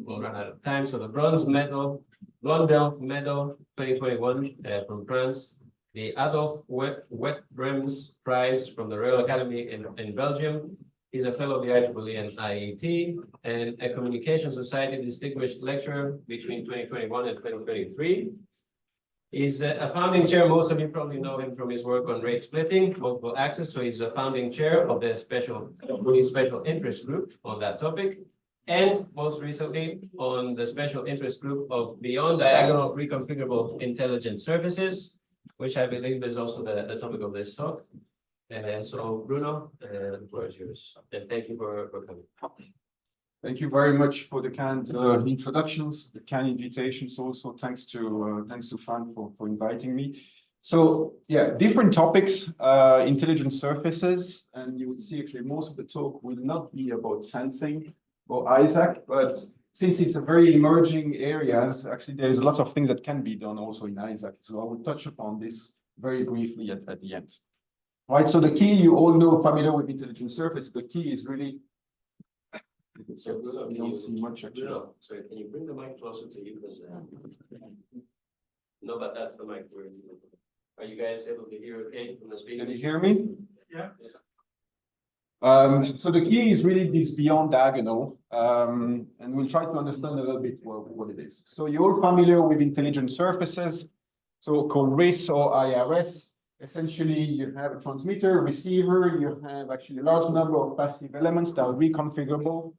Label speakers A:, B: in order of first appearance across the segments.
A: we'll run out of time. So the Blondel Medal 2021 from France, the Adolphe Wetbrems Prize from the Royal Academy in Belgium. He's a fellow of the IEEE and IET, and a Communication Society Distinguished Lecturer between 2021 and 2023. He's a founding chair. Most of you probably know him from his work on rate splitting, multiple access. So he's a founding chair of the special interest group on that topic. And most recently on the special interest group of Beyond Diagonal Reconfigurable Intelligent Surfaces, which I believe is also the topic of this talk. And so Bruno, the floor is yours. And thank you for coming.
B: Thank you very much for the kind introductions, the kind invitations. Also, thanks to Fan for inviting me. So yeah, different topics, intelligent surfaces, and you would see actually most of the talk will not be about sensing or ISAC, but since it's a very emerging areas, actually there's a lot of things that can be done also in ISAC. So I will touch upon this very briefly at the end. Right. So the key, you all know, familiar with intelligent surface. The key is really.
A: So
B: you don't see much actually.
A: Bruno, sorry, can you bring the mic closer to you? Because no, but that's the mic where you are. You guys able to hear okay from the speaker?
B: Can you hear me?
A: Yeah.
B: So the key is really this beyond diagonal, and we'll try to understand a little bit what it is. So you're all familiar with intelligent surfaces, so called RIS or IRS. Essentially, you have a transmitter, receiver, you have actually a large number of passive elements that are reconfigurable.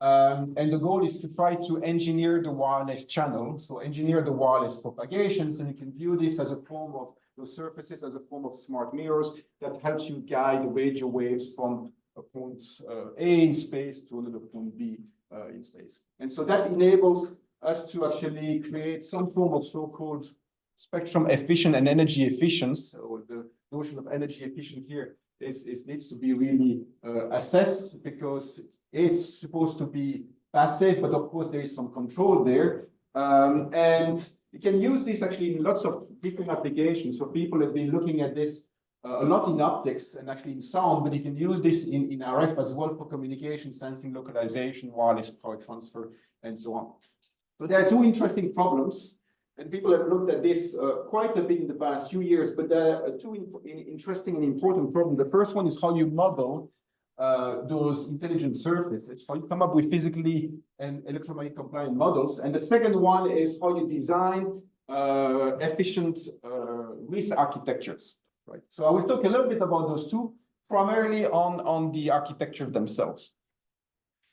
B: And the goal is to try to engineer the wireless channel. So engineer the wireless propagations, and you can view this as a form of those surfaces as a form of smart mirrors that helps you guide the radio waves from a point A in space to another point B in space. And so that enables us to actually create some form of so-called spectrum efficient and energy efficient. So the notion of energy efficient here needs to be really assessed, because it's supposed to be passive, but of course there is some control there. And you can use this actually in lots of different applications. So people have been looking at this a lot in optics and actually in sound, but you can use this in RF as well for communication, sensing, localization, wireless power transfer, and so on. So there are two interesting problems. And people have looked at this quite a bit in the past few years, but there are two interesting and important problems. The first one is how you model those intelligent surfaces, how you come up with physically and electromagnetic compliant models. And the second one is how you design efficient RIS architectures. Right. So I will talk a little bit about those two, primarily on the architecture themselves.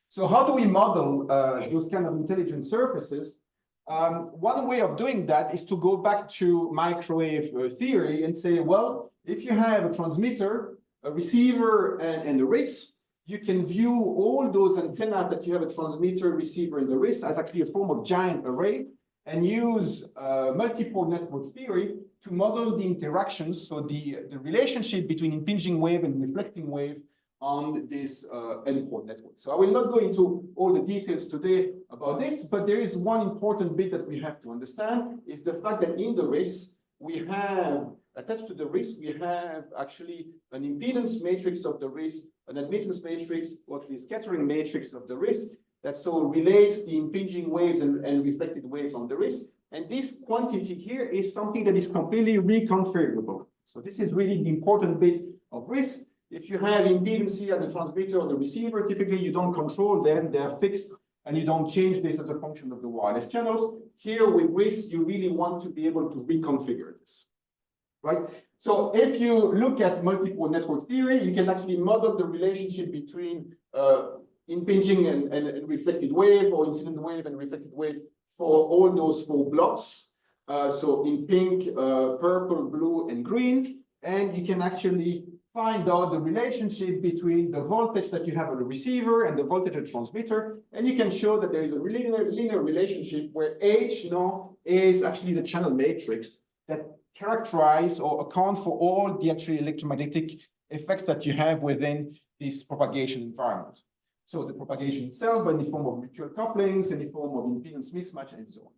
B: So how do we model those kind of intelligent surfaces? One way of doing that is to go back to microwave theory and say, well, if you have a transmitter, a receiver, and a RIS, you can view all those antennas that you have a transmitter, receiver, and the RIS as actually a form of giant array, and use multiple network theory to model the interactions, so the relationship between impinging wave and reflecting wave on this endpoint network. So I will not go into all the details today about this, but there is one important bit that we have to understand, is the fact that in the RIS, we have, attached to the RIS, we have actually an impedance matrix of the RIS, an admittance matrix, or the scattering matrix of the RIS, that so relates the impinging waves and reflected waves on the RIS. And this quantity here is something that is completely reconfigurable. So this is really the important bit of RIS. If you have impedance here at the transmitter or the receiver, typically you don't control them, they're fixed, and you don't change this as a function of the wireless channels. Here with RIS, you really want to be able to reconfigure this, right? So if you look at multiple network theory, you can actually model the relationship between impinging and reflected wave, or incident wave and reflected wave for all those four blocks. So in pink, purple, blue, and green, and you can actually find out the relationship between the voltage that you have on the receiver and the voltage at the transmitter, and you can show that there is a linear relationship where H now is actually the channel matrix that characterize or account for all the actually electromagnetic effects that you have within this propagation environment. So the propagation itself, in the form of mutual couplings, in the form of impedance mismatch, and so on.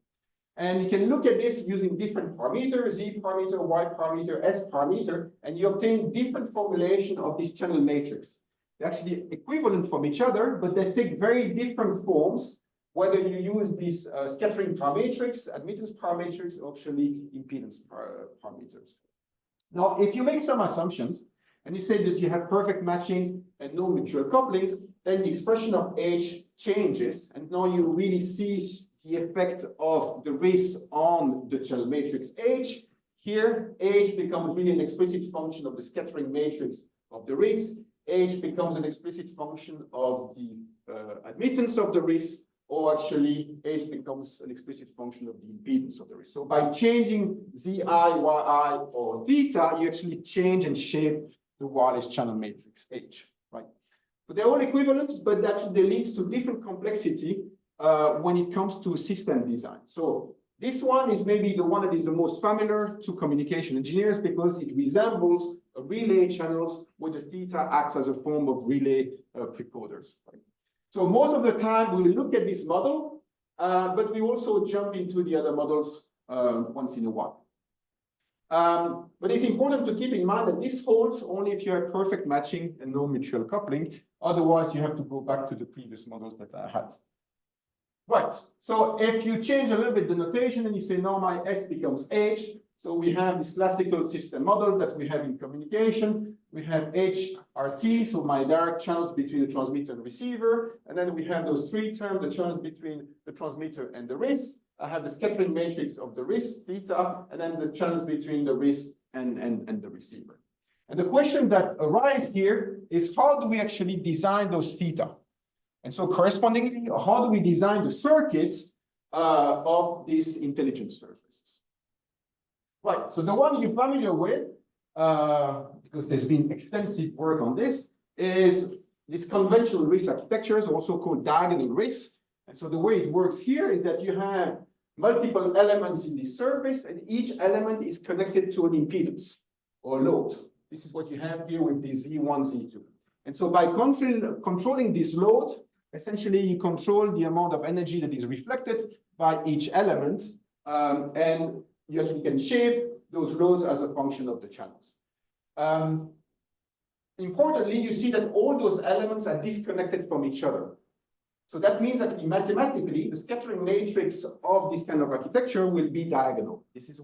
B: And you can look at this using different parameters, Z parameter, Y parameter, S parameter, and you obtain different formulation of this channel matrix. They're actually equivalent from each other, but they take very different forms whether you use these scattering parametrics, admittance parametrics, or actually impedance parameters. Now, if you make some assumptions, and you say that you have perfect matching and no mutual couplings, then the expression of H changes, and now you really see the effect of the risk on the channel matrix H. Here, H becomes really an explicit function of the scattering matrix of the risk. H becomes an explicit function of the admittance of the risk, or actually H becomes an explicit function of the impedance of the risk. So by changing Zi, Yi, or theta, you actually change and shape the wireless channel matrix H, right? So they're all equivalent, but that leads to different complexity when it comes to system design. So this one is maybe the one that is the most familiar to communication engineers because it resembles a relay channels where the theta acts as a form of relay precoders. Right? So most of the time we will look at this model, but we also jump into the other models once in a while. But it's important to keep in mind that this holds only if you have perfect matching and no mutual coupling. Otherwise, you have to go back to the previous models that I had. Right, so if you change a little bit the notation and you say now my S becomes H, so we have this classical system model that we have in communication. We have HRT, so my direct channels between the transmitter and receiver. And then we have those three terms, the channels between the transmitter and the risk. I have the scattering matrix of the risk, theta, and then the channels between the risk and the receiver. And the question that arises here is how do we actually design those theta? And so correspondingly, how do we design the circuits of these intelligent surfaces? Right, so the one you're familiar with, because there's been extensive work on this, is this conventional RISC architectures, also called diagonal RISC. And so the way it works here is that you have multiple elements in this surface, and each element is connected to an impedance or load. This is what you have here with the Z1, Z2. And so by controlling this load, essentially you control the amount of energy that is reflected by each element, and you actually can shape those loads as a function of the channels. Importantly, you see that all those elements are disconnected from each other. So that means that mathematically, the scattering matrix of this kind of architecture will be diagonal. This is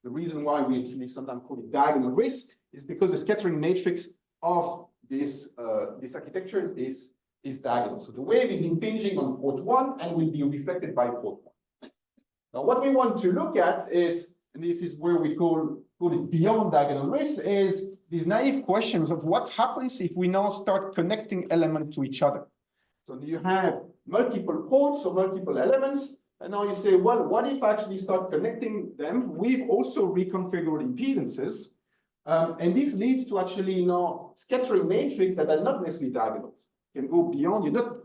B: the reason why we actually sometimes call it diagonal RISC, is because the scattering matrix of this architecture is diagonal. So the wave is impinging on port 1 and will be reflected by port 1. Now, what we want to look at is, and this is where we call it beyond diagonal RISC, is these naive questions of what happens if we now start connecting elements to each other. So you have multiple ports or multiple elements, and now you say, well, what if I actually start connecting them with also reconfigured impedances? And this leads to actually scattering matrix that are not necessarily diagonal. You can go beyond, you're not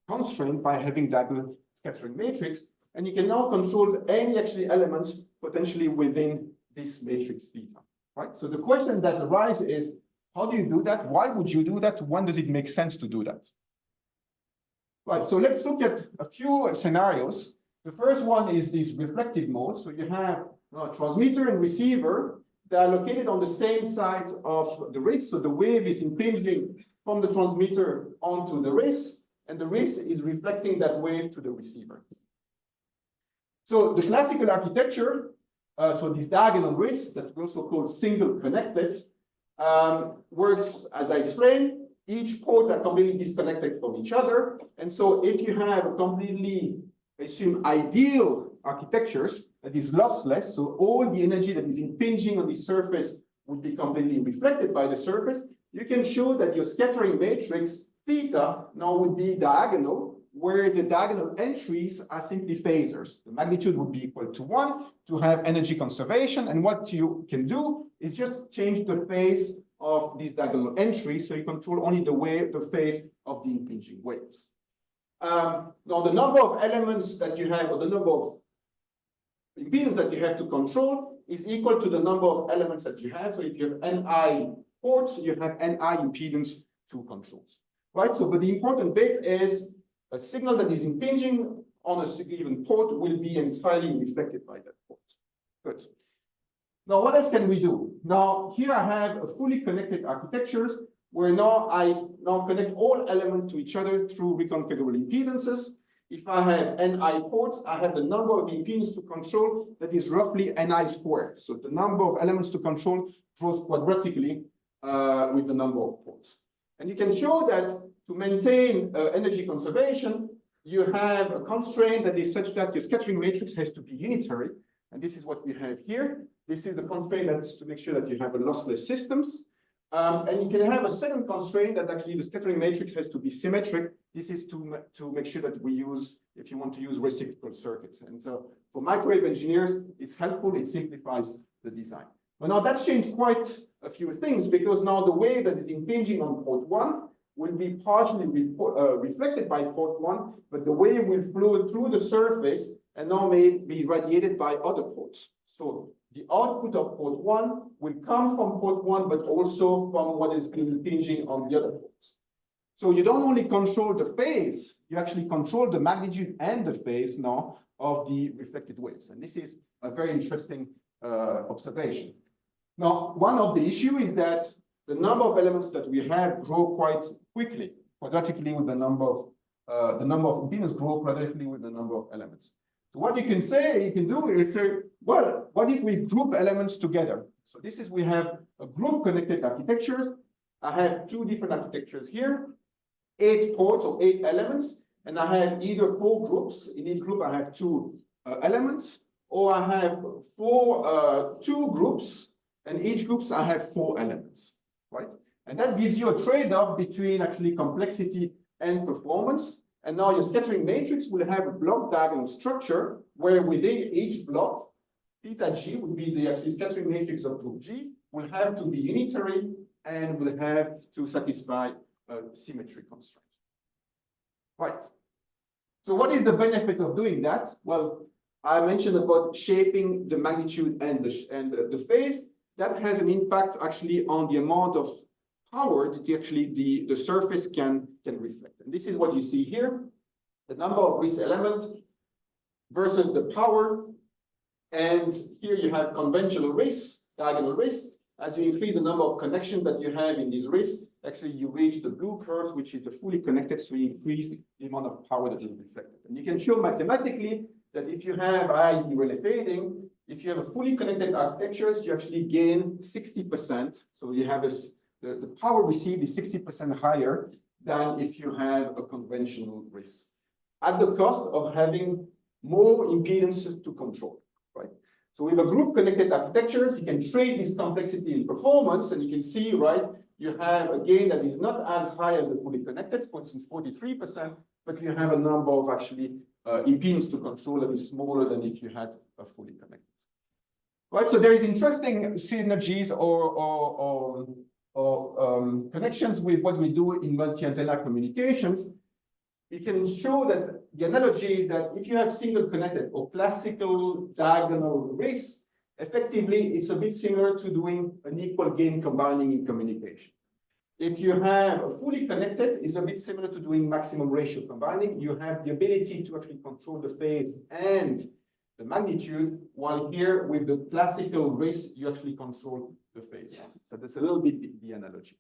B: constrained by having diagonal scattering matrix, and you can now control any actually elements potentially within this matrix theta, right? So the question that arises is, how do you do that? Why would you do that? When does it make sense to do that? Right, so let's look at a few scenarios. The first one is this reflective mode. So you have a transmitter and receiver that are located on the same side of the wrist. So the wave is impinging from the transmitter onto the wrist, and the wrist is reflecting that wave to the receiver. So the classical architecture, so this diagonal RISC that we also call single connected, works as I explained. Each port are completely disconnected from each other. And so if you have a completely, I assume, ideal architectures that is lossless, so all the energy that is impinging on the surface would be completely reflected by the surface, you can show that your scattering matrix theta now would be diagonal, where the diagonal entries are simply phasors. The magnitude would be equal to 1 to have energy conservation. And what you can do is just change the phase of these diagonal entries, so you control only the phase of the impinging waves. Now, the number of elements that you have, or the number of impedance that you have to control, is equal to the number of elements that you have. So if you have Ni ports, you have Ni impedance to controls, right? So, but the important bit is a signal that is impinging on a given port will be entirely reflected by that port. Good. Now, what else can we do? Now, here I have a fully connected architectures where now I connect all elements to each other through reconfigurable impedances. if I have Ni ports, I have the number of impedance to control that is roughly Ni squared. So the number of elements to control grows quadratically with the number of ports. And you can show that to maintain energy conservation, you have a constraint that is such that your scattering matrix has to be unitary. And this is what we have here. This is the constraint that's to make sure that you have a lossless systems. And you can have a second constraint that actually the scattering matrix has to be symmetric. This is to make sure that we use, if you want to use reciprocal circuits. And so for microwave engineers, it's helpful, it simplifies the design. But now that's changed quite a few things, because now the wave that is impinging on port 1 will be partially reflected by port 1, but the wave will flow through the surface and now may be radiated by other ports. So the output of port 1 will come from port 1, but also from what is impinging on the other ports. So you don't only control the phase, you actually control the magnitude and the phase now of the reflected waves. And this is a very interesting observation. Now, one of the issues is that the number of elements that we have grow quite quickly, quadratically with the number of impedance grow quadratically with the number of elements. So what you can do is say, well, what if we group elements together? So this is, we have a group connected architectures. I have two different architectures here, 8 ports or 8 elements, and I have either 4 groups. In each group, I have 2 elements, or I have 2 groups, and each groups I have 4 elements, right? And that gives you a trade-off between actually complexity and performance. And now your scattering matrix will have a block diagonal structure where within each block, theta G would be the actually scattering matrix of group G, will have to be unitary and will have to satisfy symmetry constraints. Right. So what is the benefit of doing that? Well, I mentioned about shaping the magnitude and the phase. That has an impact actually on the amount of power that actually the surface can reflect. And this is what you see here, the number of RIS elements versus the power. And here you have conventional RIS, diagonal RIS. As you increase the number of connections that you have in these RIS, actually you reach the blue curve, which is the fully connected, so you increase the amount of power that is reflected. And you can show mathematically that if you have IID relay fading, if you have a fully connected architectures, you actually gain 60%. So you have the power received is 60% higher than if you have a conventional RIS, at the cost of having more impedance to control, right? So with a group connected architectures, you can trade this complexity in performance, and you can see, right, you have a gain that is not as high as the fully connected, for instance, 43%, but you have a number of actually impedance to control that is smaller than if you had a fully connected. Right, so there is interesting synergies or connections with what we do in multi-antenna communications. We can show that the analogy that if you have single connected or classical diagonal RIS, effectively it's a bit similar to doing an equal gain combining in communication. If you have a fully connected, it's a bit similar to doing maximum ratio combining. You have the ability to actually control the phase and the magnitude, while here with the classical RIS, you actually control the phase. So that's a little bit the analogy,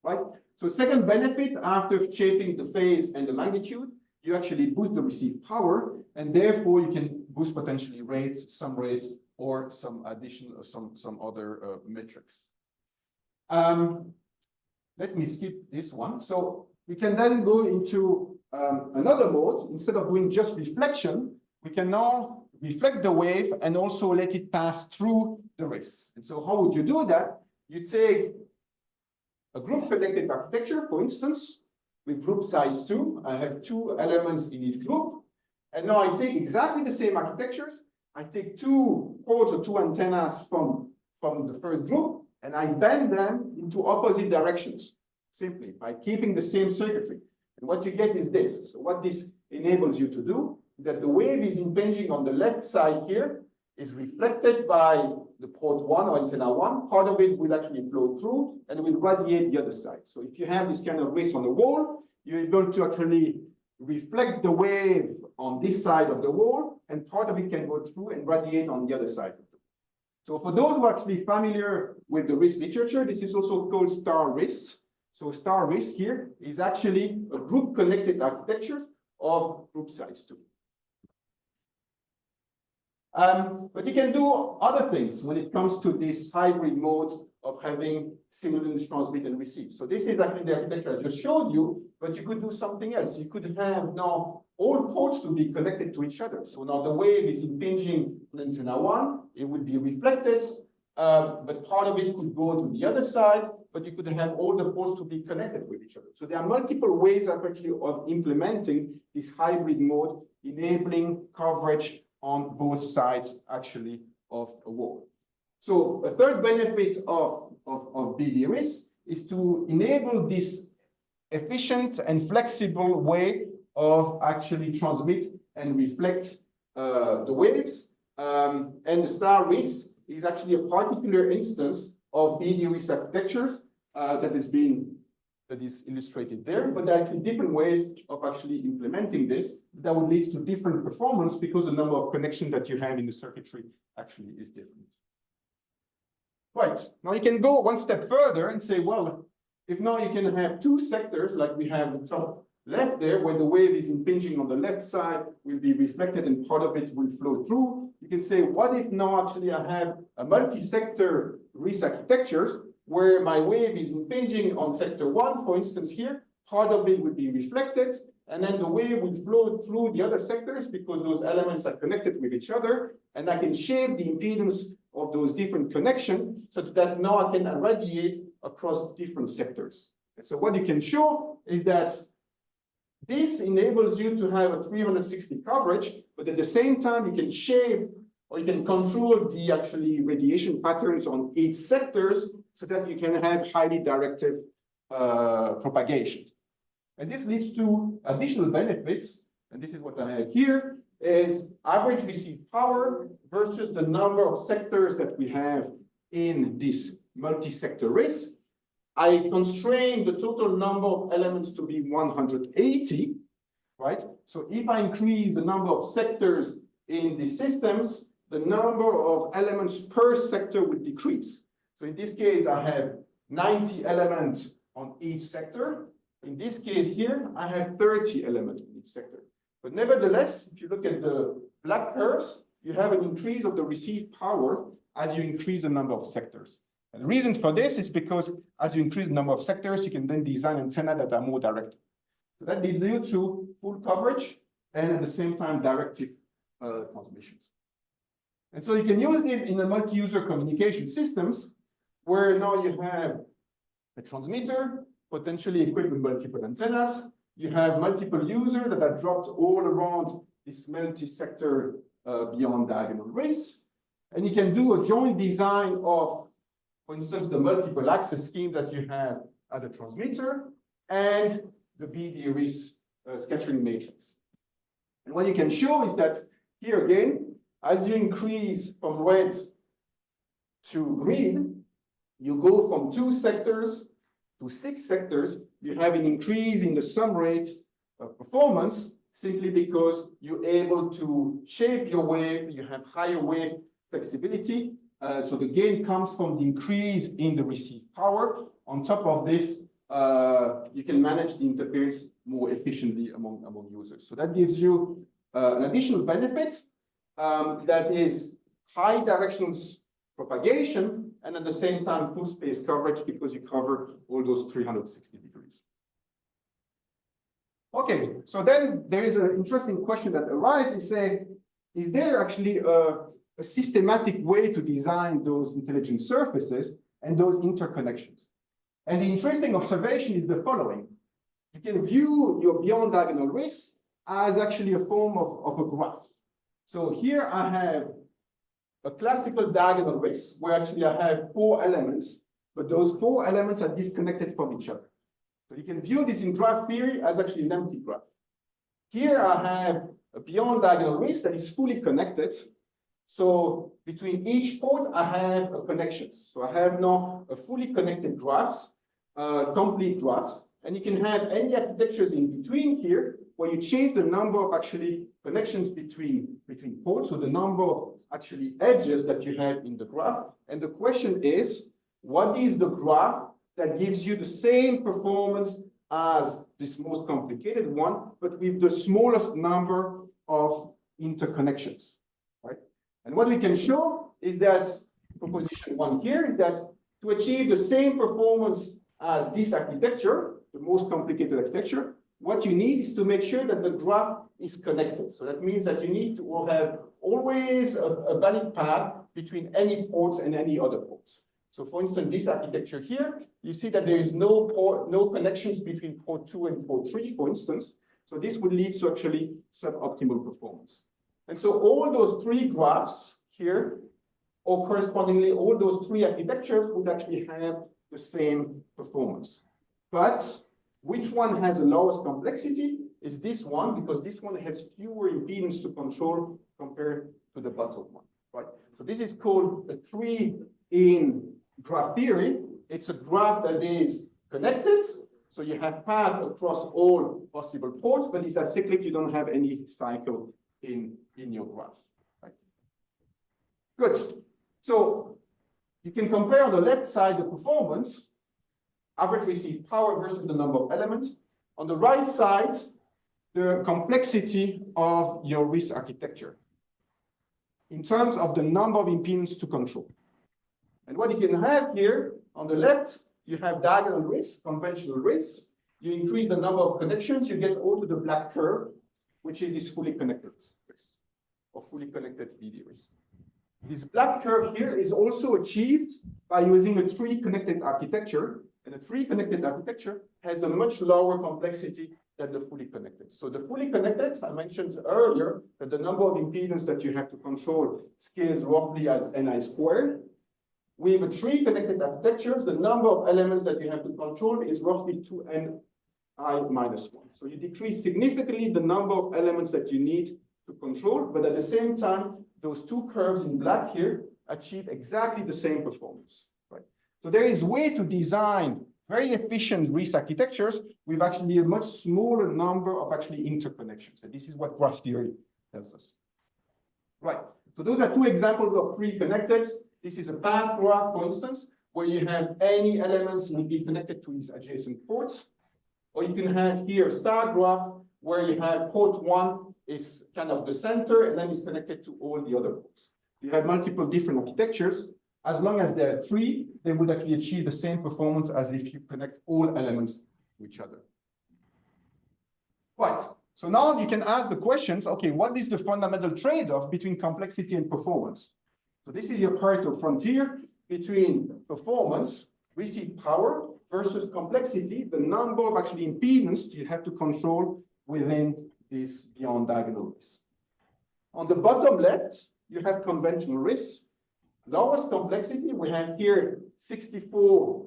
B: right? So second benefit, after shaping the phase and the magnitude, you actually boost the received power, and therefore you can boost potentially rates, or some addition or some other metrics. Let me skip this one. So we can then go into another mode. Instead of doing just reflection, we can now reflect the wave and also let it pass through the RIS. And so how would you do that? You take a group connected architecture, for instance, with group size 2. I have 2 elements in each group. And now I take exactly the same architectures. I take 2 ports or 2 antennas from the first group, and I bend them into opposite directions, simply by keeping the same circuitry. And what you get is this. So what this enables you to do is that the wave is impinging on the left side here, is reflected by the port 1 or antenna 1. Part of it will actually flow through and will radiate the other side. So if you have this kind of RIS on the wall, you're able to actually reflect the wave on this side of the wall, and part of it can go through and radiate on the other side. So for those who are actually familiar with the RIS literature, this is also called star RIS. So star RIS here is actually a group connected architectures of group size 2. But you can do other things when it comes to this hybrid mode of having simultaneous transmit and receive. So this is actually the architecture I just showed you, but you could do something else. You could have now all ports to be connected to each other. So now the wave is impinging on antenna 1, it would be reflected, but part of it could go to the other side, but you could have all the ports to be connected with each other. So there are multiple ways actually of implementing this hybrid mode, enabling coverage on both sides actually of a wall. So a third benefit of BDRIS is to enable this efficient and flexible way of actually transmit and reflect the waves. And the star RIS is actually a particular instance of BDRIS architectures that is illustrated there, but there are actually different ways of actually implementing this that would lead to different performance because the number of connections that you have in the circuitry actually is different. Right, now you can go one step further and say, well, if now you can have two sectors like we have the top left there, where the wave is impinging on the left side, will be reflected and part of it will flow through. You can say, what if now actually I have a multi-sector RIS architecture where my wave is impinging on sector 1, for instance here, part of it will be reflected, and then the wave will flow through the other sectors because those elements are connected with each other, and I can shape the impedance of those different connections such that now I can irradiate across different sectors. So what you can show is that this enables you to have a 360 coverage, but at the same time you can shape or you can control the actually radiation patterns on each sectors so that you can have highly directed propagation. And this leads to additional benefits, and this is what I have here, is average received power versus the number of sectors that we have in this multi-sector RIS. I constrain the total number of elements to be 180, right? So if I increase the number of sectors in the systems, the number of elements per sector would decrease. So in this case, I have 90 elements on each sector. In this case here, I have 30 elements in each sector. But nevertheless, if you look at the black curves, you have an increase of the received power as you increase the number of sectors. And the reason for this is because as you increase the number of sectors, you can then design antennas that are more directed. So that leads you to full coverage and at the same time directive transmissions. And so you can use this in a multi-user communication systems where now you have a transmitter, potentially equipped with multiple antennas. You have multiple users that are dropped all around this multi-sector beyond diagonal RIS. And you can do a joint design of, for instance, the multiple access scheme that you have at the transmitter and the BD-RIS scattering matrix. And what you can show is that here again, as you increase from red to green, you go from 2 sectors to 6 sectors. You have an increase in the sum rate of performance simply because you're able to shape your wave, you have higher wave flexibility. So the gain comes from the increase in the received power. On top of this, you can manage the interference more efficiently among users. So that gives you an additional benefit that is high directional propagation and at the same time full space coverage because you cover all those 360 degrees. Okay, so then there is an interesting question that arises, say, is there actually a systematic way to design those intelligent surfaces and those interconnections? And the interesting observation is the following. You can view your beyond diagonal RIS as actually a form of a graph. So here I have a classical diagonal RIS where actually I have 4 elements, but those 4 elements are disconnected from each other. So you can view this in graph theory as actually an empty graph. Here I have a beyond diagonal RIS that is fully connected. So between each port, I have a connection. So I have now a fully connected graphs, complete graphs, and you can have any architectures in between here where you change the number of actually connections between ports, so the number of actually edges that you have in the graph. And the question is, what is the graph that gives you the same performance as this most complicated one, but with the smallest number of interconnections, right? And what we can show is that proposition one here is that to achieve the same performance as this architecture, the most complicated architecture, what you need is to make sure that the graph is connected. So that means that you need to have always a valid path between any ports and any other ports. So for instance, this architecture here, you see that there is no connections between port 2 and port 3, for instance. So this would lead to actually suboptimal performance. And so all those three graphs here, or correspondingly, all those three architectures would actually have the same performance. But which one has the lowest complexity is this one, because this one has fewer impedance to control compared to the bottom one, right? So this is called a tree-in graph theory. It's a graph that is connected, so you have path across all possible ports, but it's acyclic, you don't have any cycle in your graph, right? Good. So you can compare on the left side the performance, average received power versus the number of elements. On the right side, the complexity of your RISC architecture in terms of the number of impedance to control. And what you can have here on the left, you have diagonal RISC, conventional RISC. You increase the number of connections, you get all to the black curve, which is this fully connected RISC, or fully connected BD RISC. This black curve here is also achieved by using a tree-connected architecture, and a tree-connected architecture has a much lower complexity than the fully connected. So the fully connected, I mentioned earlier that the number of impedance that you have to control scales roughly as Ni squared. With a tree-connected architecture, the number of elements that you have to control is roughly 2Ni minus 1. So you decrease significantly the number of elements that you need to control, but at the same time, those two curves in black here achieve exactly the same performance, right? So there is a way to design very efficient RISC architectures with actually a much smaller number of actually interconnections. And this is what graph theory tells us. Right, so those are two examples of tree-connected. This is a path graph, for instance, where you have any elements will be connected to its adjacent ports. Or you can have here a star graph where you have port 1 is kind of the center and then it's connected to all the other ports. You have multiple different architectures. As long as there are three, they would actually achieve the same performance as if you connect all elements to each other. Right, so now you can ask the questions, okay, what is the fundamental trade-off between complexity and performance? So this is your Pareto frontier between performance, received power, versus complexity, the number of actually impedance you have to control within this beyond diagonal RISC. On the bottom left, you have conventional RISC. Lowest complexity, we have here 64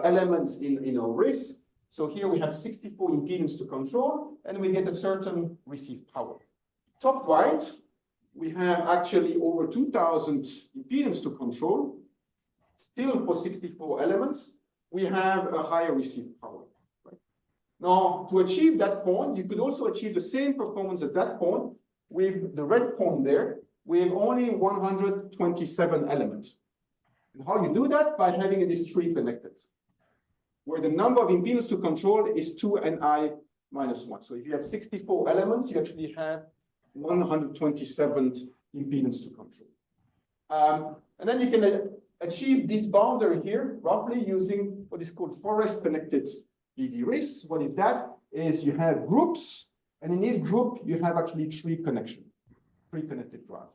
B: elements in our RISC. So here we have 64 impedance to control, and we get a certain received power. Top right, we have actually over 2,000 impedance to control. Still for 64 elements, we have a higher received power. Right? Now, to achieve that point, you could also achieve the same performance at that point with the red point there, with only 127 elements. And how you do that? By having this tree connected, where the number of impedance to control is 2Ni minus 1. So if you have 64 elements, you actually have 127 impedance to control. And then you can achieve this boundary here, roughly using what is called forest-connected BD RISC. What is that? Is you have groups, and in each group, you have actually three connected graphs.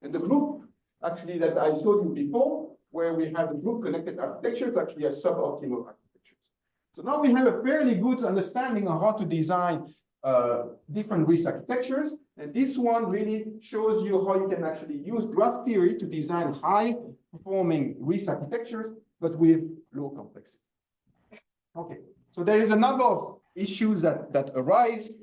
B: And the group, actually, that I showed you before, where we have the group-connected architectures, actually are suboptimal architectures. So now we have a fairly good understanding of how to design different RISC architectures. And this one really shows you how you can actually use graph theory to design high-performing RISC architectures, but with low complexity. Okay, so there is a number of issues that arise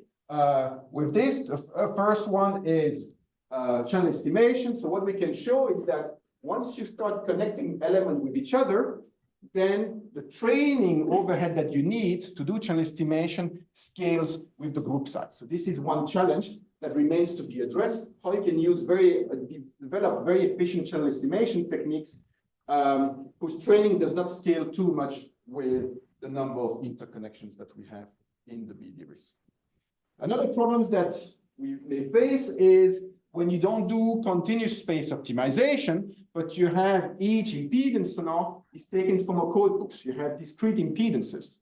B: with this. The first one is channel estimation. So what we can show is that once you start connecting elements with each other, then the training overhead that you need to do channel estimation scales with the group size. So this is one challenge that remains to be addressed, how you can use develop very efficient channel estimation techniques whose training does not scale too much with the number of interconnections that we have in the BD risk. Another problem that we may face is when you don't do continuous space optimization, but you have each impedance now is taken from a code book. You have discrete impedances.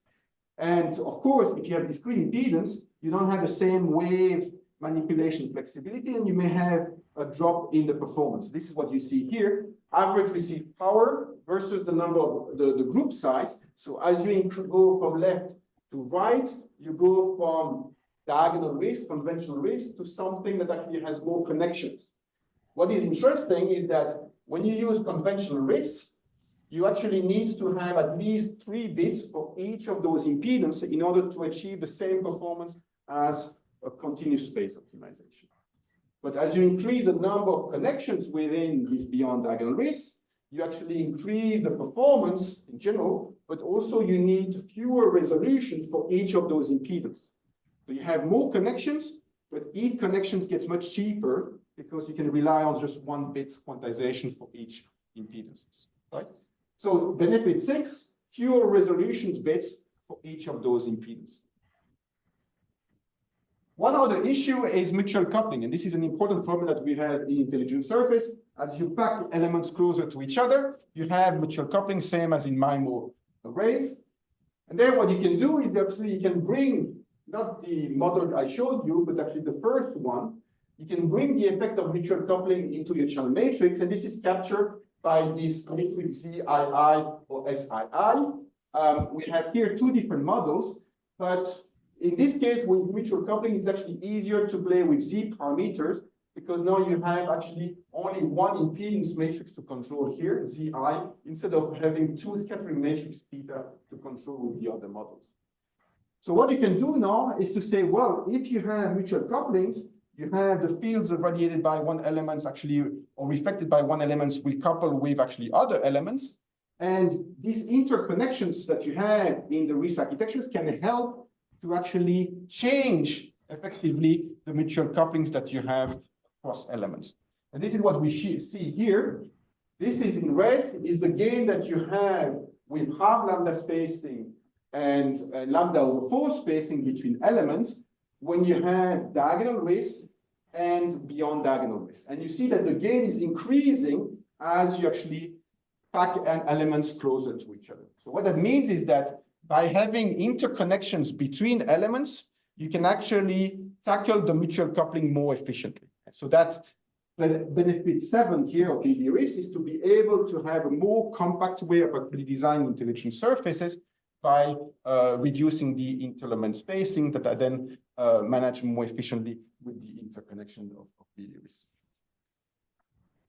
B: And of course, if you have discrete impedance, you don't have the same wave manipulation flexibility, and you may have a drop in the performance. This is what you see here. Average received power versus the number of the group size. So as you go from left to right, you go from diagonal risk, conventional risk, to something that actually has more connections. What is interesting is that when you use conventional risk, you actually need to have at least 3 bits for each of those impedances in order to achieve the same performance as a continuous space optimization. But as you increase the number of connections within this beyond diagonal risk, you actually increase the performance in general, but also you need fewer resolutions for each of those impedances. So you have more connections, but each connection gets much cheaper because you can rely on just 1 bit quantization for each impedances, right? So benefit 6, fewer resolutions bits for each of those impedances. One other issue is mutual coupling, and this is an important problem that we have in intelligent surface. As you pack elements closer to each other, you have mutual coupling, same as in MIMO arrays. And then what you can do is actually you can bring, not the model I showed you, but actually the first one, you can bring the effect of mutual coupling into your channel matrix, and this is captured by this matrix ZII or SII. We have here 2 different models, but in this case, with mutual coupling, it's actually easier to play with Z parameters because now you have actually only 1 impedance matrix to control here, ZI, instead of having 2 scattering matrix theta to control with the other models. So what you can do now is to say, well, if you have mutual couplings, you have the fields radiated by one element actually, or reflected by one element will couple with actually other elements. And these interconnections that you have in the RISC architectures can help to actually change effectively the mutual couplings that you have across elements. And this is what we see here. This is in red, is the gain that you have with half lambda spacing and lambda over 4 spacing between elements when you have diagonal risk and beyond diagonal risk. And you see that the gain is increasing as you actually pack elements closer to each other. So what that means is that by having interconnections between elements, you can actually tackle the mutual coupling more efficiently. So that benefit 7 here of BD risk is to be able to have a more compact way of actually designing intelligent surfaces by reducing the interelement spacing that are then managed more efficiently with the interconnection of BD risk.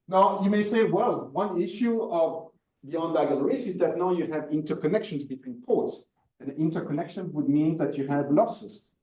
B: Now, you may say, well, one issue of beyond diagonal risk is that now you have interconnections between ports. And the interconnection would mean that you have losses.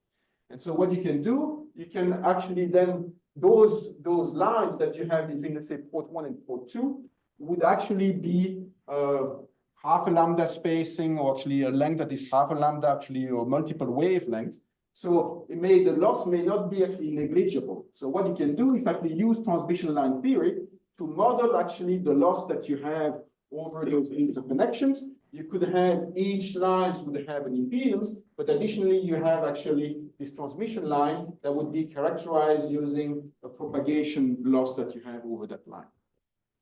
B: And so what you can do, you can actually then, those lines that you have between, let's say, port 1 and port 2 would actually be half a lambda spacing, or actually a length that is half a lambda, actually, or multiple wavelengths. So the loss may not be actually negligible. So what you can do is actually use transmission line theory to model actually the loss that you have over those interconnections. You could have each lines would have an impedance, but additionally you have actually this transmission line that would be characterized using a propagation loss that you have over that line.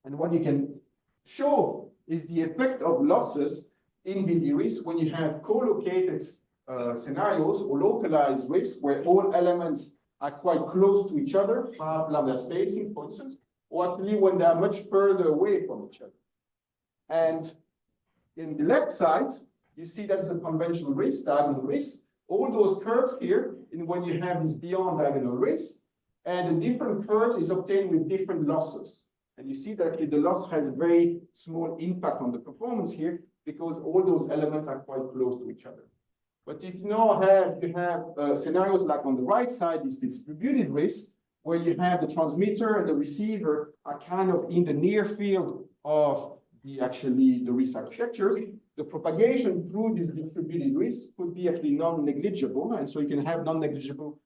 B: And what you can show is the effect of losses in BD risk when you have co-located scenarios or localized risks where all elements are quite close to each other, half lambda spacing, for instance, or actually when they are much further away from each other. And in the left side, you see that's a conventional risk, diagonal risk. All those curves here, and when you have this beyond diagonal risk, and the different curves is obtained with different losses. And you see that the loss has very small impact on the performance here because all those elements are quite close to each other. But if you now have scenarios like on the right side, this distributed risk, where you have the transmitter and the receiver are kind of in the near field of the risk architectures, the propagation through this distributed risk could be actually non-negligible, and so you can have non-negligible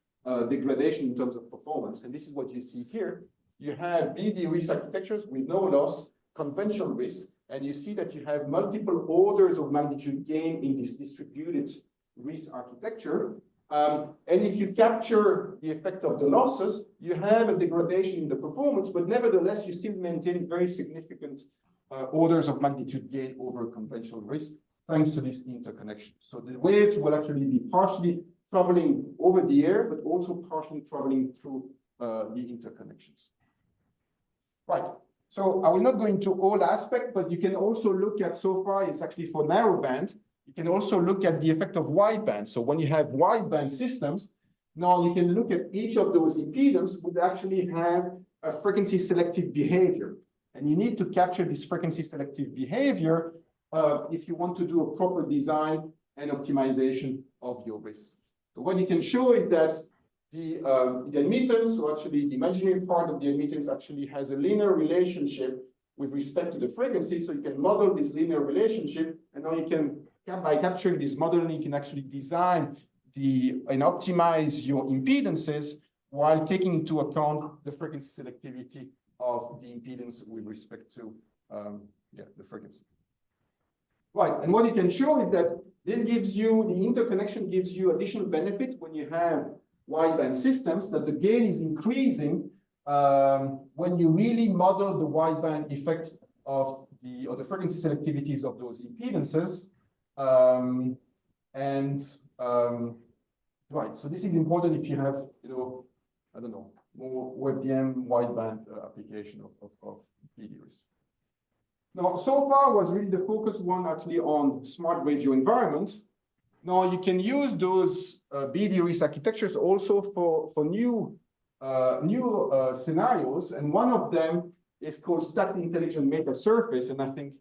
B: degradation in terms of performance. And this is what you see here. You have BD risk architectures with no loss, conventional risk, and you see that you have multiple orders of magnitude gain in this distributed risk architecture. And if you capture the effect of the losses, you have a degradation in the performance, but nevertheless, you still maintain very significant orders of magnitude gain over conventional risk, thanks to this interconnection. So the waves will actually be partially traveling over the air, but also partially traveling through the interconnections. Right. So I will not go into all aspects, but you can also look at, so far, it's actually for narrowband. You can also look at the effect of wideband. So when you have wideband systems, now you can look at each of those impedance would actually have a frequency selective behavior. And you need to capture this frequency selective behavior if you want to do a proper design and optimization of your risk. So what you can show is that the admittance, so actually the imaginary part of the admittance actually has a linear relationship with respect to the frequency. So you can model this linear relationship, and now you can, by capturing this modeling, you can actually design and optimize your impedances while taking into account the frequency selectivity of the impedance with respect to the frequency. Right, and what you can show is that this gives you, the interconnection gives you additional benefit when you have wideband systems, that the gain is increasing when you really model the wideband effect of the frequency selectivities of those impedances. Right, so this is important if you have, I don't know, more WebDM wideband application of BDRs. Now, so far was really the focus one actually on smart radio environments. Now you can use those BDRs architectures also for new scenarios, and one of them is called stacked intelligent meta surface, and I think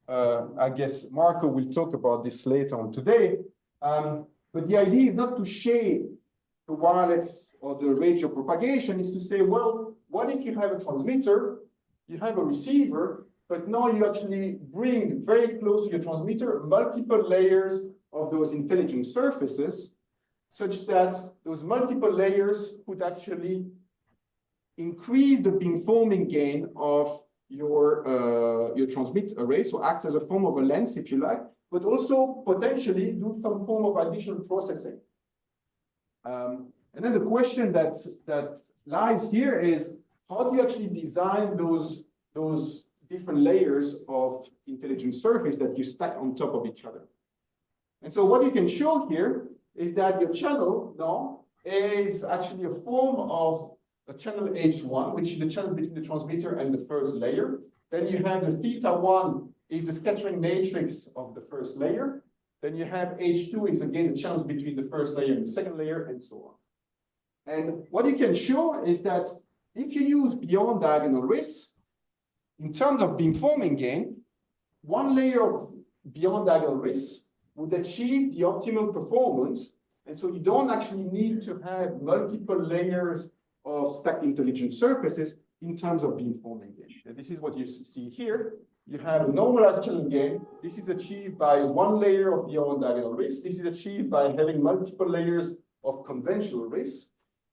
B: I guess Marco will talk about this later on today. But the idea is not to shade the wireless or the radio propagation, is to say, well, what if you have a transmitter, you have a receiver, but now you actually bring very close to your transmitter multiple layers of those intelligent surfaces, such that those multiple layers could actually increase the beamforming gain of your transmit array, so act as a form of a lens, if you like, but also potentially do some form of additional processing. And then the question that lies here is, how do you actually design those different layers of intelligent surface that you stack on top of each other? And so what you can show here is that your channel now is actually a form of a channel H1, which is the channel between the transmitter and the first layer. Then you have the theta1 is the scattering matrix of the first layer. Then you have H2 is again the channels between the first layer and the second layer, and so on. And what you can show is that if you use beyond diagonal risks, in terms of beamforming gain, one layer of beyond diagonal risks would achieve the optimal performance. And so you don't actually need to have multiple layers of stacked intelligent surfaces in terms of beamforming gain. And this is what you see here. You have a normalized channel gain. This is achieved by one layer of beyond diagonal risk. This is achieved by having multiple layers of conventional risk.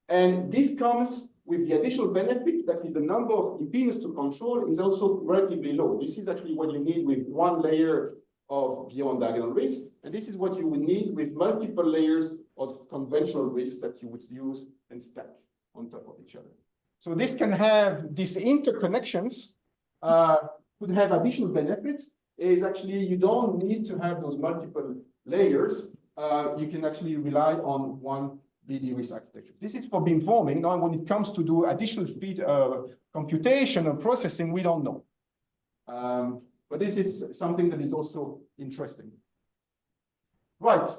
B: And this comes with the additional benefit that the number of impedance to control is also relatively low. This is actually what you need with one layer of beyond diagonal risk. And this is what you would need with multiple layers of conventional risk that you would use and stack on top of each other. So this can have these interconnections could have additional benefits, is actually you don't need to have those multiple layers. You can actually rely on one BD-RIS architecture. This is for beamforming. Now, when it comes to do additional speed computation or processing, we don't know. But this is something that is also interesting. Right.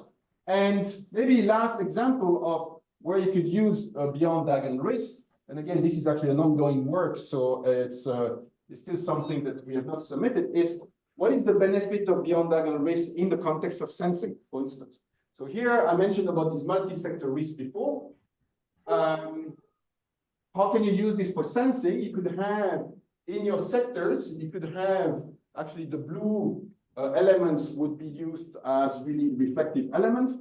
B: And maybe last example of where you could use beyond diagonal risk. And again, this is actually an ongoing work, so it's still something that we have not submitted, is what is the benefit of beyond diagonal risk in the context of sensing, for instance. So here I mentioned about this multi-sector risk before. How can you use this for sensing? You could have in your sectors, you could have actually the blue elements would be used as really reflective elements.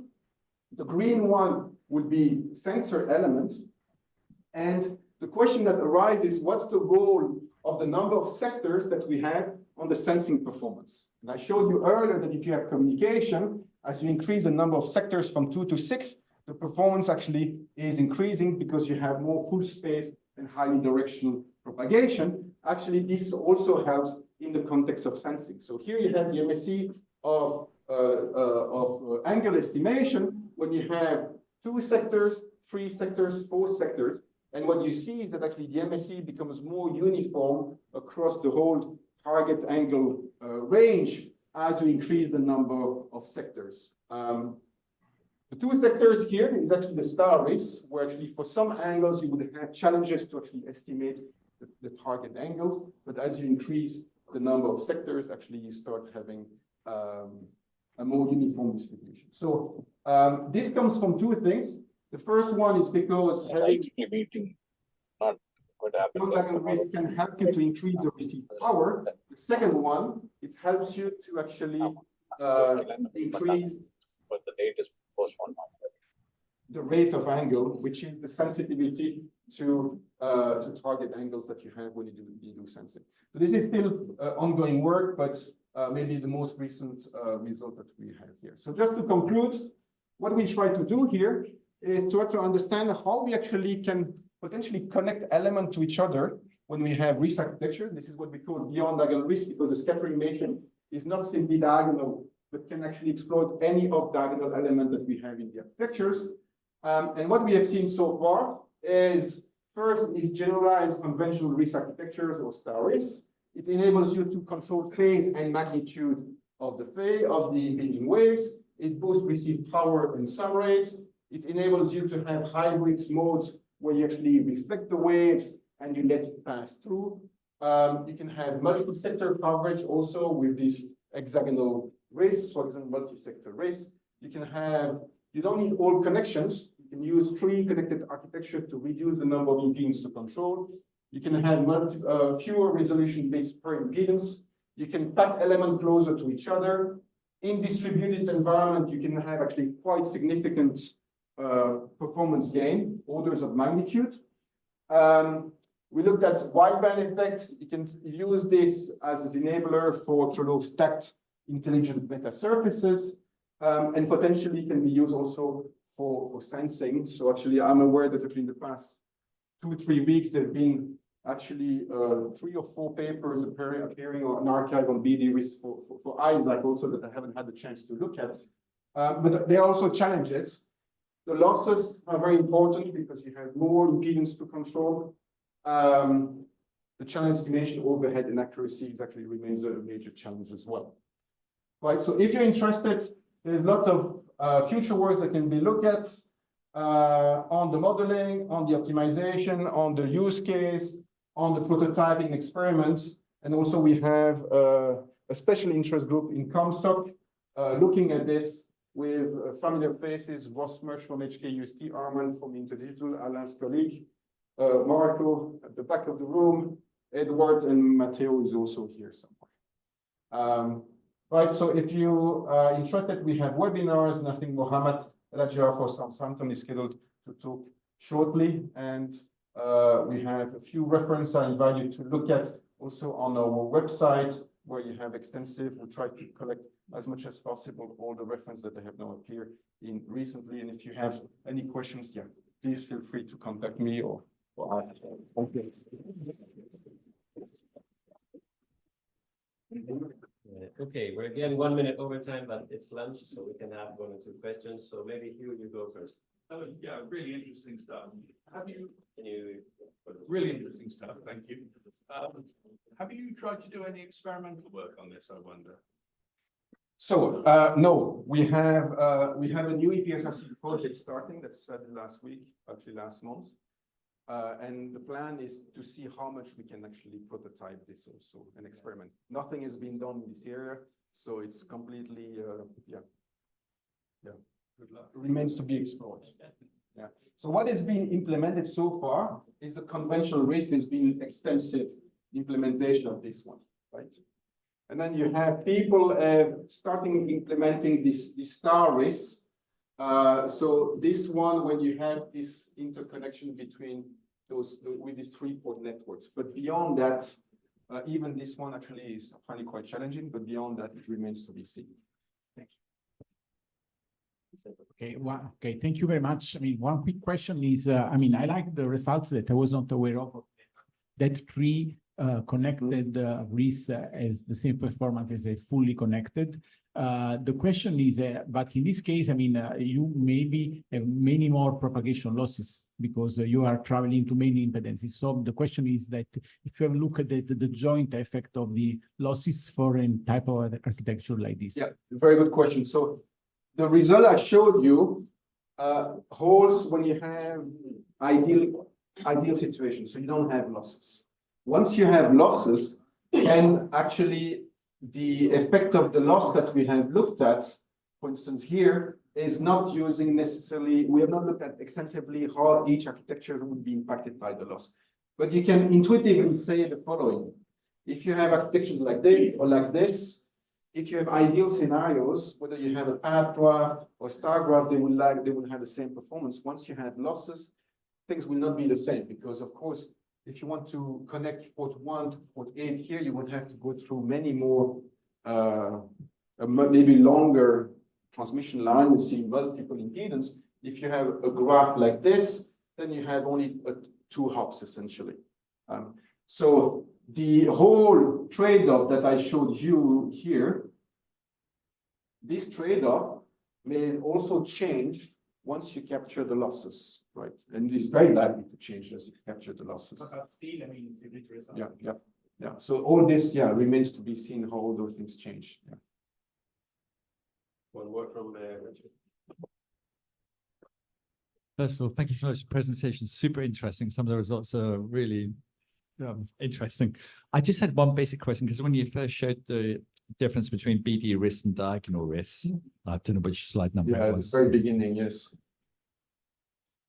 B: The green one would be sensor elements. And the question that arises, what's the role of the number of sectors that we have on the sensing performance? And I showed you earlier that if you have communication, as you increase the number of sectors from 2 to 6, the performance actually is increasing because you have more full space and highly directional propagation. Actually, this also helps in the context of sensing. So here you have the MSE of angle estimation when you have 2 sectors, 3 sectors, 4 sectors. And what you see is that actually the MSE becomes more uniform across the whole target angle range as you increase the number of sectors. The 2 sectors here is actually the star race, where actually for some angles you would have challenges to actually estimate the target angles. But as you increase the number of sectors, actually you start having a more uniform distribution. So this comes from 2 things. The first one is because having non-diagonal risk can help you to increase the receive power. The second one, it helps you to actually increase the rate of angle, which is the sensitivity to target angles that you have when you do sensing. So this is still ongoing work, but maybe the most recent result that we have here. So just to conclude, what we try to do here is try to understand how we actually can potentially connect elements to each other when we have risk architecture. This is what we call beyond diagonal risk, because the scattering matrix is not simply diagonal, but can actually exploit any of diagonal element that we have in the architectures. And what we have seen so far is first is generalized conventional risk architectures or star race. It enables you to control phase and magnitude of the impinging waves. It boosts receive power and sum rate. It enables you to have hybrid modes where you actually reflect the waves and you let it pass through. You can have multiple sector coverage also with this hexagonal race, for example, multi-sector race. You don't need all connections. You can use tree connected architecture to reduce the number of impedance to control. You can have fewer resolution bits per impedance. You can pack elements closer to each other. In distributed environment, you can have actually quite significant performance gain, orders of magnitude. We looked at wideband effect. You can use this as an enabler for sort of stacked intelligent meta surfaces, and potentially can be used also for sensing. So actually, I'm aware that in the past 2-3 weeks, there have been actually 3 or 4 papers appearing on an archive on BD for ISAC also that I haven't had the chance to look at. But there are also challenges. The losses are very important because you have more impedance to control. The channel estimation overhead and accuracy actually remains a major challenge as well. Right, so if you're interested, there's a lot of future works that can be looked at on the modeling, on the optimization, on the use case, on the prototyping experiments. And also we have a special interest group in ComSoc looking at this with familiar faces: Ross Mersch from HKUST, Arman from Interdigital, Alain's colleague, Marco at the back of the room, Edward and Matteo is also here somewhere. Right, so if you are interested, we have webinars, and I think Mohammed Raja for Southampton is scheduled to talk shortly. And we have a few references I invite you to look at also on our website, where you have extensive. We try to collect as much as possible all the references that I have now appeared in recently. And if you have any questions, yeah, please feel free to contact me or ask. Okay.
A: Okay, we're again 1 minute over time, but it's lunch, so we can have 1 or 2 questions. So maybe Hugh, you go first.
C: Yeah, really interesting stuff.
A: Can you?
C: Really interesting stuff. Thank you. Have you tried to do any experimental work on this, I wonder?
B: So no, we have a new EPSRC project starting that started last week, actually last month. And the plan is to see how much we can actually prototype this also and experiment. Nothing has been done in this area, so it's completely,
C: Good luck.
B: remains to be explored. Yeah. So what has been implemented so far is the conventional race. There's been extensive implementation of this one, right? And then you have people starting implementing this star race. So this one, when you have this interconnection between with these 3-port networks, but beyond that, even this one actually is finally quite challenging, but beyond that, it remains to be seen. Thank you.
D: Okay, well, okay, thank you very much. I mean, one quick question is, I mean, I like the results that I was not aware of, that three connected RIS as the same performance as a fully connected. The question is, but in this case, I mean, you maybe have many more propagation losses because you are traveling to many impedances. So the question is that if you have a look at the joint effect of the losses for a type of architecture like this.
B: Yeah, very good question. So the result I showed you holds when you have ideal situation, so you don't have losses. Once you have losses, then actually the effect of the loss that we have looked at, for instance, here, is not using necessarily, we have not looked at extensively how each architecture would be impacted by the loss. But you can intuitively say the following. If you have architecture like this or like this, if you have ideal scenarios, whether you have a path graph or star graph, they will have the same performance. Once you have losses, things will not be the same because, of course, if you want to connect port 1 to port 8 here, you would have to go through many more, maybe longer transmission line and see multiple impedance. If you have a graph like this, then you have only two hops essentially. So the whole trade-off that I showed you here, this trade-off may also change once you capture the losses, right? And it's very likely to change as you capture the losses.
D: Still, I mean, it's a great result.
B: Yeah. So all this, remains to be seen how all those things change. Yeah.
A: One word from Richard.
E: First of all, thank you so much for the presentation. Super interesting. Some of the results are really interesting. I just had one basic question because when you first showed the difference between BD RIS and diagonal RIS, I don't know which slide number it was.
B: At the very beginning, yes.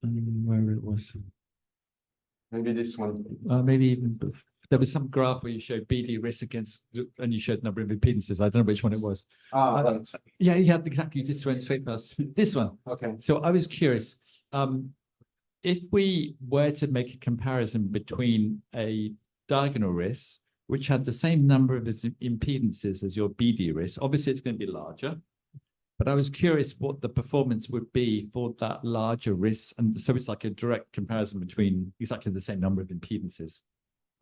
E: Where it was.
B: Maybe this one.
E: Maybe even there was some graph where you showed BD RIS against, and you showed number of impedances. I don't know which one it was.
B: Right.
E: Yeah, you had exactly. You just went straight past this one.
B: Okay.
E: So I was curious. If we were to make a comparison between a diagonal RIS, which had the same number of impedances as your BD RIS, obviously it's going to be larger, but I was curious what the performance would be for that larger RIS. And so it's like a direct comparison between exactly the same number of impedances.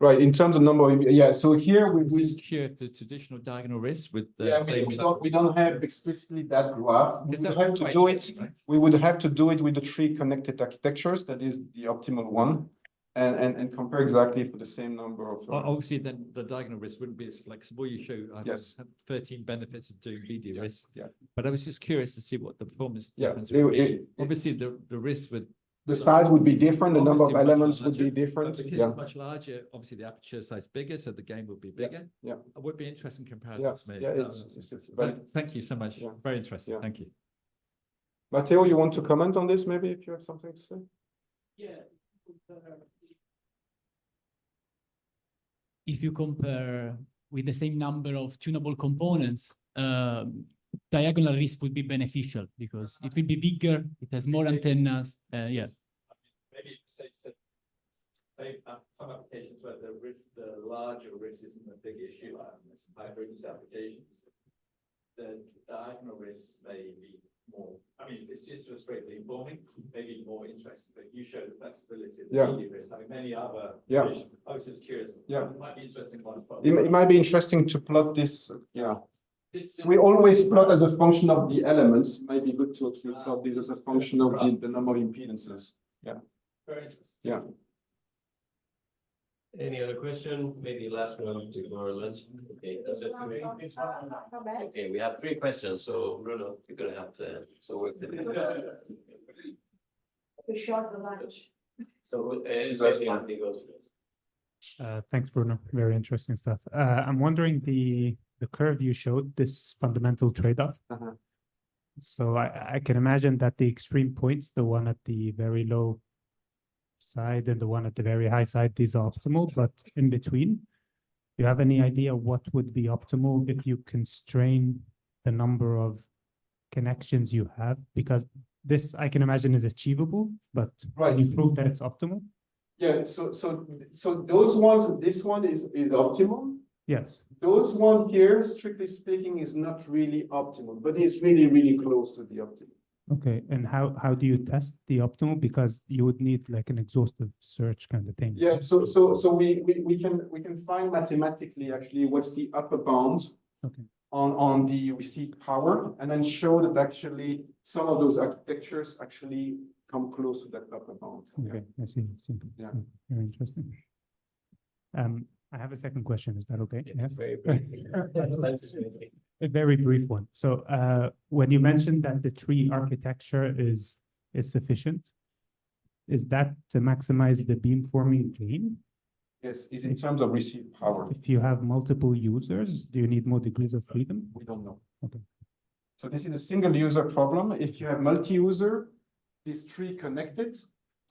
B: Right, in terms of number of, so here we
E: secure the traditional diagonal RIS with the
B: we don't have explicitly that graph. We would have to do it with the three connected architectures. That is the optimal one, and compare exactly for the same number of.
E: Obviously, then the diagonal RIS wouldn't be as flexible. You show
B: yes
E: 13 benefits of doing BD RIS.
B: Yeah.
E: But I was just curious to see what the performance difference would be. Obviously, the RIS would.
B: The size would be different. The number of elements would be different.
E: Because it's much larger. Obviously, the aperture size bigger, so the gain would be bigger.
B: Yeah.
E: It would be interesting comparisons made. Thank you so much.
B: Yeah.
E: Very interesting.
B: Yeah.
E: Thank you.
B: Matteo, you want to comment on this? Maybe if you have something to say.
F: Yeah. If you compare with the same number of tunable components, diagonal RIS would be beneficial because it will be bigger, it has more antennas. Yeah.
E: Maybe say some applications where the larger RIS isn't a big issue, like some high frequency applications. The diagonal RIS may be more. I mean, it's just straightly informing, maybe more interesting. But you showed the flexibility of the BD RIS. I mean, many other. I was just curious. It might be interesting one.
B: It might be interesting to plot this. We always plot as a function of the elements. It might be good to actually plot this as a function of the number of impedances. Yeah.
E: Very interesting.
B: Yeah.
A: Any other question? Maybe last one before lunch. Okay, that's it. Okay, we have 3 questions. So Bruno, you're gonna have to work the.
G: We short the lunch.
A: So is there anything goes first?
H: Thanks, Bruno. Very interesting stuff. I'm wondering the curve you showed, this fundamental trade-off. So I can imagine that the extreme points, the one at the very low side and the one at the very high side, is optimal, but in between, do you have any idea what would be optimal if you constrain the number of connections you have? Because this, I can imagine, is achievable, but can you prove that it's optimal?
B: Yeah, so those ones, this one is optimal.
H: Yes.
B: Those one here, strictly speaking, is not really optimal, but it's really, really close to the optimal.
H: Okay, and how do you test the optimal? Because you would need like an exhaustive search kind of thing.
B: Yeah, so we can find mathematically actually what's the upper bound
H: Okay.
B: on the receipt power, and then show that actually some of those architectures actually come close to that upper bound.
H: Okay, I see.
B: Yeah.
H: Very interesting. I have a second question. Is that okay? Yeah.
A: Very brief.
H: A very brief one. So, when you mentioned that the tree architecture is sufficient, is that to maximize the beamforming gain?
B: Yes, is in terms of receive power.
H: If you have multiple users, do you need more degrees of freedom?
B: We don't know.
H: Okay.
B: So this is a single user problem. If you have multi-user, this tree connected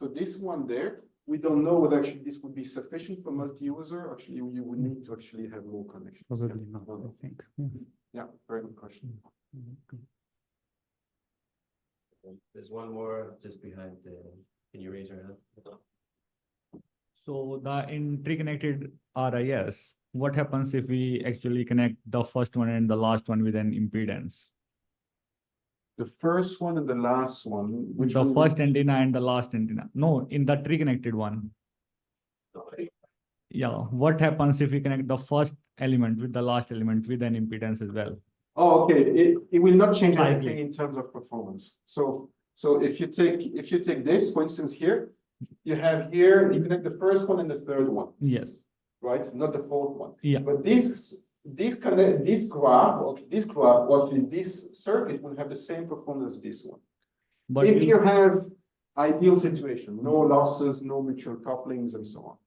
B: to this one there, we don't know whether actually this would be sufficient for multi-user. Actually, you would need to actually have more connections.
H: Probably not, I think. Yeah.
B: Yeah, very good question.
A: There's one more just behind. Can you raise your hand?
G: So in tree-connected RIS, what happens if we actually connect the first one and the last one with an impedance?
B: The first one and the last one, which
G: The
B: one?
G: first antenna and the last antenna. No, in the tree-connected one. Yeah, what happens if we connect the first element with the last element with an impedance as well?
B: Oh, okay. It will not change
G: Likely.
B: anything in terms of performance. So if you take this, for instance, here, you connect the first one and the third one,
G: Yes,
B: right? Not the fourth one.
G: yeah,
B: But this graph, or actually this circuit will have the same performance as this one.
G: but
B: If you have ideal situation, no losses, no mutual couplings, and so on.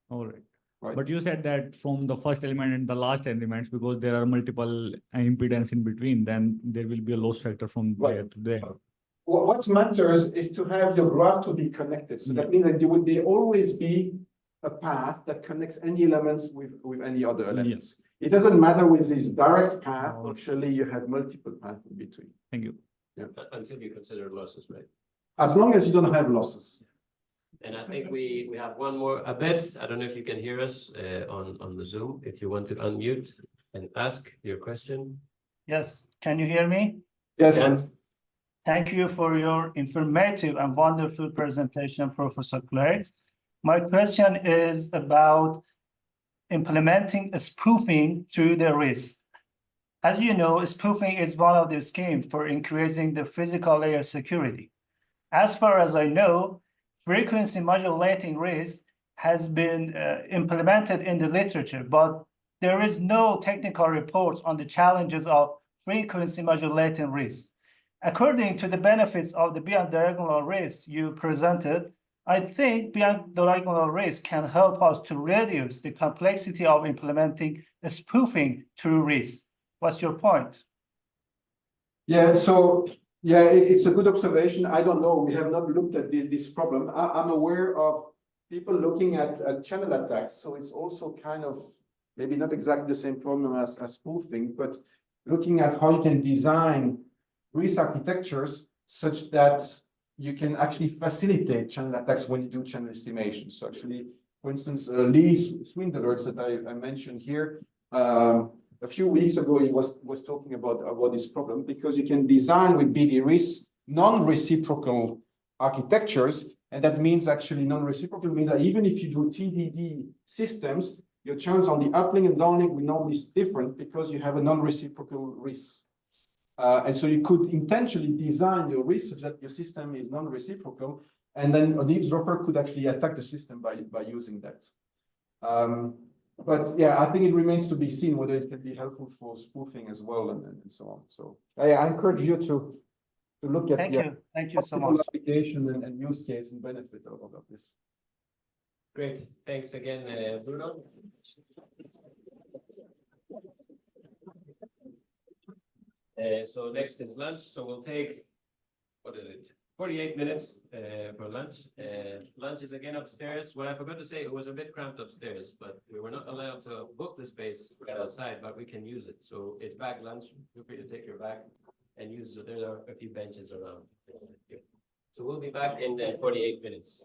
G: all right.
B: Right.
G: But you said that from the first element and the last elements, because there are multiple impedance in between, then there will be a loss factor from there to there.
B: What matters is to have your graph to be connected. So that means that there will always be a path that connects any elements with any other elements. It doesn't matter with this direct path, actually you have multiple paths in between.
G: Thank you.
A: Until you consider losses, right?
B: As long as you don't have losses.
A: And I think we have one more, a bit. I don't know if you can hear us on the Zoom, if you want to unmute and ask your question.
I: Yes, can you hear me?
B: Yes.
A: And
I: Thank you for your informative and wonderful presentation, Professor Clerckx. My question is about implementing spoofing through the RIS. As you know, spoofing is one of the schemes for increasing the physical layer security. As far as I know, frequency modulating RIS has been implemented in the literature, but there is no technical reports on the challenges of frequency modulating RIS. According to the benefits of the beyond diagonal RIS you presented, I think beyond diagonal RIS can help us to reduce the complexity of implementing spoofing through RIS. What's your point?
B: Yeah, so yeah, it's a good observation. I don't know. We have not looked at this problem. I'm aware of people looking at channel attacks. So it's also kind of maybe not exactly the same problem as spoofing, but looking at how you can design RIS architectures such that you can actually facilitate channel attacks when you do channel estimation. So actually, for instance, Lee Swindlers that I mentioned here, a few weeks ago, he was talking about this problem because you can design with BD-RIS non-reciprocal architectures, and that means actually non-reciprocal means that even if you do TDD systems, your channels on the uplink and downlink will normally be different because you have a non-reciprocal RIS. And so you could intentionally design your RIS such that your system is non-reciprocal, and then an eavesdropper could actually attack the system by using that. But yeah, I think it remains to be seen whether it can be helpful for spoofing as well and so on. So I encourage you to look at
I: Thank you so much.
B: application and use case and benefit of this.
A: great, thanks again, Bruno. So next is lunch. So we'll take, what is it? 48 minutes for lunch. Lunch is again upstairs. What I forgot to say, it was a bit cramped upstairs, but we were not allowed to book the space right outside, but we can use it. So it's bag lunch. Feel free to take your bag and use it. There are a few benches around. So we'll be back in 48 minutes.